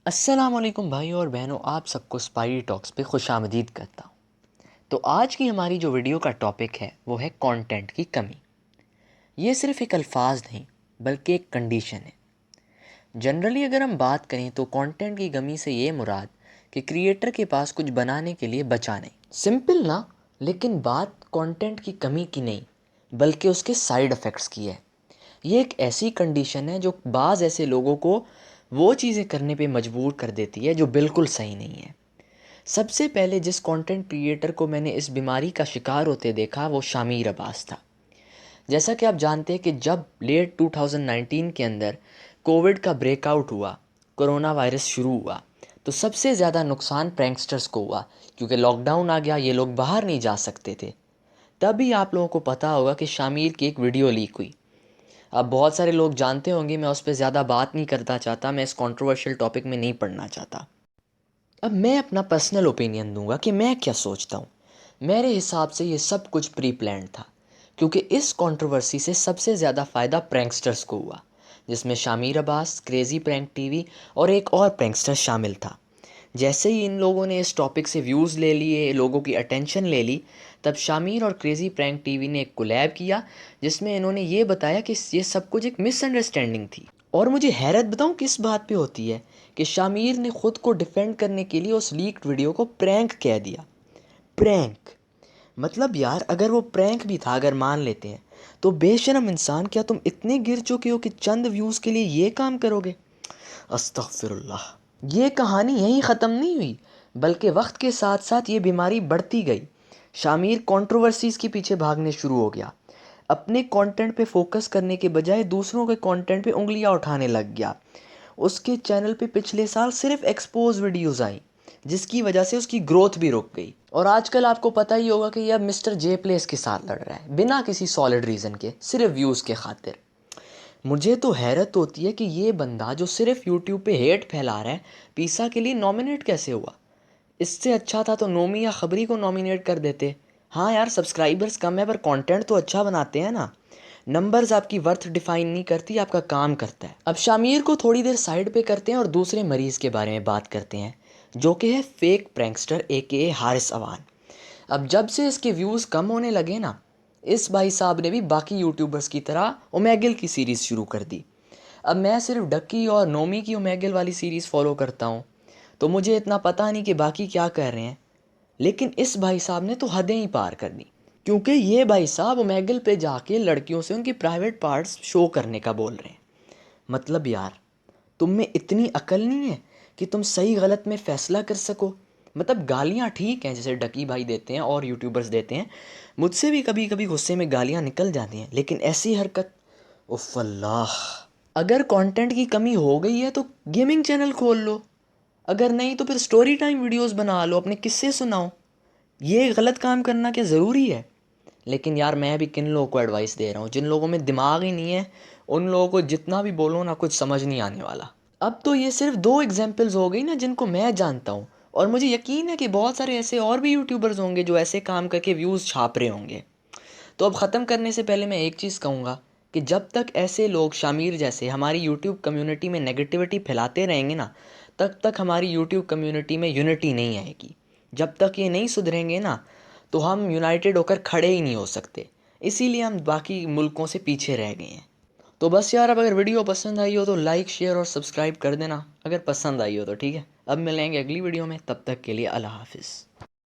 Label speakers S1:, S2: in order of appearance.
S1: अस्सलाम वालेकुम भाई और बहनों, आप सबको स्पाइरी टॉक्स पे खुशामदीद करता हूँ। तो आज की हमारी जो वीडियो का टॉपिक है वो है कंटेंट की कमी। ये सिर्फ एक अल्फाज नहीं बल्कि एक कंडीशन है। जनरली अगर हम बात करें तो कंटेंट की कमी से ये मुराद कि क्रिएटर के पास कुछ बनाने के लिए बचा नहीं। सिंपल ना, लेकिन बात कंटेंट की कमी की नहीं बल्कि उसके साइड इफ़ेक्ट्स की है। ये एक ऐसी कंडीशन है जो बाज़ ऐसे लोगों को वो चीज़ें करने पे मजबूर कर देती है जो बिल्कुल सही नहीं है। सबसे पहले जिस कंटेंट क्रिएटर को मैंने इस बीमारी का शिकार होते देखा वो शामिर अब्बास था। जैसा कि आप जानते हैं कि जब लेट 2019 के अंदर कोविड का ब्रेकआउट हुआ, कोरोना वायरस शुरू हुआ, तो सबसे ज़्यादा नुकसान प्रैंकस्टर्स को हुआ क्योंकि लॉकडाउन आ गया, ये लोग बाहर नहीं जा सकते थे। तभी आप लोगों को पता होगा कि शामिर की एक वीडियो लीक हुई। अब बहुत सारे लोग जानते होंगे, मैं उस पर ज़्यादा बात नहीं करना चाहता, मैं इस कंट्रोवर्शियल टॉपिक में नहीं पढ़ना चाहता। अब मैं अपना पर्सनल ओपिनियन दूंगा कि मैं क्या सोचता हूँ। मेरे हिसाब से ये सब कुछ प्री प्लान्ड था क्योंकि इस कंट्रोवर्सी से सबसे ज़्यादा फ़ायदा प्रैंकस्टर्स को हुआ, जिसमें Shamir Abbas, crazy prank TV और एक और प्रैंकस्टर शामिल था। जैसे ही इन लोगों ने इस टॉपिक से व्यूज़ ले लिए, लोगों की अटेंशन ले ली, तब शामिर और क्रेज़ी प्रैंक टीवी ने एक कोलैब किया जिसमें इन्होंने ये बताया कि ये सब कुछ एक मिसअंडरस्टैंडिंग थी। और मुझे हैरत बताऊं किस बात पे होती है कि शामिर ने खुद को डिफेंड करने के लिए उस लीक्ड वीडियो को प्रैंक कह दिया। प्रैंक मतलब यार, अगर वो प्रैंक भी था, अगर मान लेते हैं, तो बेशरम इंसान, क्या तुम इतने गिर चुके हो कि चंद व्यूज़ के लिए ये काम करोगे? अस्तगफिरुल्लाह। ये कहानी यहीं ख़त्म नहीं हुई बल्कि वक्त के साथ साथ ये बीमारी बढ़ती गई। शामिर कंट्रोवर्सीज़ के पीछे भागने शुरू हो गया, अपने कंटेंट पे फोकस करने के बजाय दूसरों के कंटेंट पे उंगलियां उठाने लग गया। उसके चैनल पे पिछले साल सिर्फ एक्सपोज वीडियोस आई जिसकी वजह से उसकी ग्रोथ भी रुक गई। और आजकल आपको पता ही होगा कि यह मिस्टर जे प्लेस के साथ लड़ रहा है बिना किसी सॉलिड रीज़न के, सिर्फ व्यूज़ के खातिर। मुझे तो हैरत होती है कि ये बंदा जो सिर्फ यूट्यूब पे हेट फैला रहा है, पीसा के लिए नॉमिनेट कैसे हुआ? इससे अच्छा था तो नोमी या खबरी को नॉमिनेट कर देते। हाँ यार, सब्सक्राइबर्स कम है पर कंटेंट तो अच्छा बनाते हैं ना। नंबर्स आपकी वर्थ डिफाइन नहीं करती, आपका काम करता है। अब शामिर को थोड़ी देर साइड पे करते हैं और दूसरे मरीज़ के बारे में बात करते हैं जो कि है फेक प्रैंकस्टर ए हारिस अवान। अब जब से इसके व्यूज़ कम होने लगे ना, इस भाई साहब ने भी बाकी यूट्यूबर्स की तरह ओमेगल की सीरीज़ शुरू कर दी। अब मैं सिर्फ डक्की और नोमी की ओमेगल वाली सीरीज़ फॉलो करता हूँ, तो मुझे इतना पता नहीं कि बाकी क्या कर रहे हैं। लेकिन इस भाई साहब ने तो हदें ही पार कर दी क्योंकि ये भाई साहब ओमेगल पे जाके लड़कियों से उनकी प्राइवेट पार्ट्स शो करने का बोल रहे हैं। मतलब यार, तुम में इतनी अकल नहीं है कि तुम सही गलत में फ़ैसला कर सको। मतलब गालियाँ ठीक हैं, जैसे डकी भाई देते हैं और यूट्यूबर्स देते हैं, मुझसे भी कभी कभी गुस्से में गालियाँ निकल जाती हैं, लेकिन ऐसी हरकत, उफ़ अल्लाह। अगर कंटेंट की कमी हो गई है तो गेमिंग चैनल खोल लो, अगर नहीं तो फिर स्टोरी टाइम वीडियोस बना लो, अपने किस्से सुनाओ। ये गलत काम करना क्या ज़रूरी है? लेकिन यार, मैं भी किन लोगों को एडवाइस दे रहा हूँ, जिन लोगों में दिमाग ही नहीं है, उन लोगों को जितना भी बोलो ना, कुछ समझ नहीं आने वाला। अब तो ये सिर्फ दो एग्जाम्पल्स हो गई ना जिनको मैं जानता हूँ, और मुझे यकीन है कि बहुत सारे ऐसे और भी यूट्यूबर्स होंगे जो ऐसे काम करके व्यूज़ छाप रहे होंगे। तो अब ख़त्म करने से पहले मैं एक चीज़ कहूँगा कि जब तक ऐसे लोग शामिर जैसे हमारी यूट्यूब कम्युनिटी में नेगेटिविटी फैलाते रहेंगे ना, तब तक हमारी यूट्यूब कम्युनिटी में यूनिटी नहीं आएगी। जब तक ये नहीं सुधरेंगे ना, तो हम यूनाइटेड होकर खड़े ही नहीं हो सकते। इसीलिए हम बाकी मुल्कों से पीछे रह गए हैं। तो बस यार, अब अगर वीडियो पसंद आई हो तो लाइक, शेयर और सब्सक्राइब कर देना, अगर पसंद आई हो तो ठीक है। अब मिलेंगे अगली वीडियो में, तब तक के लिए अल्लाह हाफिज़।